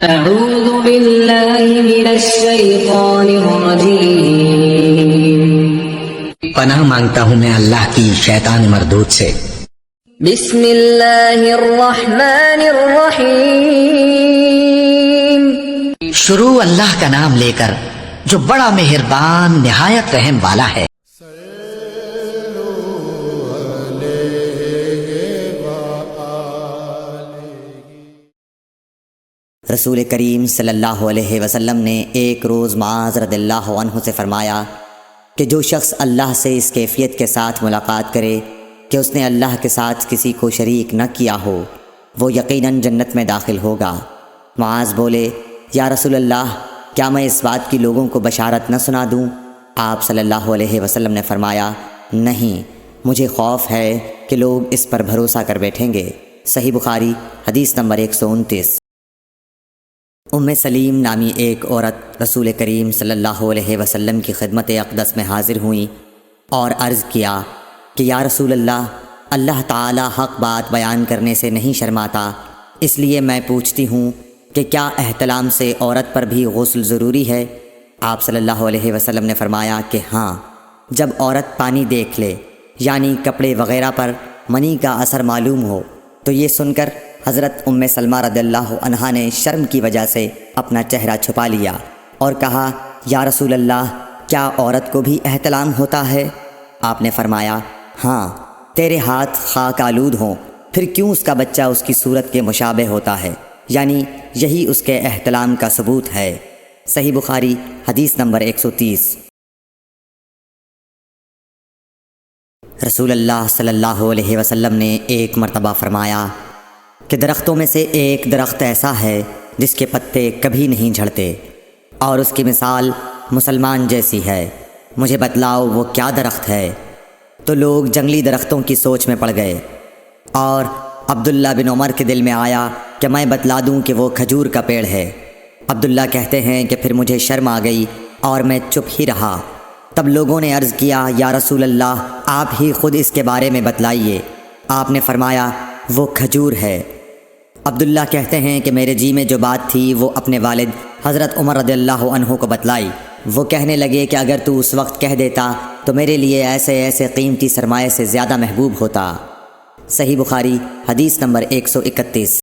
أعوذ بالله من الشيطان الرجيم پناہ مانگتا ہوں میں اللہ کی شیطان مردود سے۔ بسم اللہ الرحمن الرحیم شروع اللہ کا نام لے کر جو بڑا مہربان نہایت رحم والا ہے۔ رسول کریم صلی اللہ علیہ وسلم نے ایک روز معاذ رضی اللہ عنہ سے فرمایا کہ جو شخص اللہ سے اس کیفیت کے ساتھ ملاقات کرے کہ اس نے اللہ کے ساتھ کسی کو شریک نہ کیا ہو، وہ یقیناً جنت میں داخل ہوگا۔ معاذ بولے، یا رسول اللہ، کیا میں اس بات کی لوگوں کو بشارت نہ سنا دوں؟ آپ صلی اللہ علیہ وسلم نے فرمایا، نہیں، مجھے خوف ہے کہ لوگ اس پر بھروسہ کر بیٹھیں گے۔ صحیح بخاری حدیث نمبر 129۔ ام سلیم نامی ایک عورت رسول کریم صلی اللہ علیہ وسلم کی خدمت اقدس میں حاضر ہوئیں اور عرض کیا کہ یا رسول اللہ، اللہ تعالی حق بات بیان کرنے سے نہیں شرماتا، اس لیے میں پوچھتی ہوں کہ کیا احتلام سے عورت پر بھی غسل ضروری ہے؟ آپ صلی اللہ علیہ وسلم نے فرمایا کہ ہاں، جب عورت پانی دیکھ لے، یعنی کپڑے وغیرہ پر منی کا اثر معلوم ہو۔ تو یہ سن کر حضرت ام سلمہ رضی اللہ عنہا نے شرم کی وجہ سے اپنا چہرہ چھپا لیا اور کہا، یا رسول اللہ، کیا عورت کو بھی احتلام ہوتا ہے؟ آپ نے فرمایا، ہاں، تیرے ہاتھ خاک آلود ہوں، پھر کیوں اس کا بچہ اس کی صورت کے مشابہ ہوتا ہے؟ یعنی یہی اس کے احتلام کا ثبوت ہے۔ صحیح بخاری حدیث نمبر 130۔ رسول اللہ صلی اللہ علیہ وسلم نے ایک مرتبہ فرمایا کہ درختوں میں سے ایک درخت ایسا ہے جس کے پتے کبھی نہیں جھڑتے، اور اس کی مثال مسلمان جیسی ہے، مجھے بتلاؤ وہ کیا درخت ہے؟ تو لوگ جنگلی درختوں کی سوچ میں پڑ گئے، اور عبداللہ بن عمر کے دل میں آیا کہ میں بتلا دوں کہ وہ کھجور کا پیڑ ہے۔ عبداللہ کہتے ہیں کہ پھر مجھے شرم آ گئی اور میں چپ ہی رہا۔ تب لوگوں نے عرض کیا، یا رسول اللہ، آپ ہی خود اس کے بارے میں بتلائیے۔ آپ نے فرمایا، وہ کھجور ہے۔ عبداللہ کہتے ہیں کہ میرے جی میں جو بات تھی وہ اپنے والد حضرت عمر رضی اللہ عنہ کو بتلائی۔ وہ کہنے لگے کہ اگر تو اس وقت کہہ دیتا تو میرے لیے ایسے قیمتی سرمایے سے زیادہ محبوب ہوتا۔ صحیح بخاری حدیث نمبر 131۔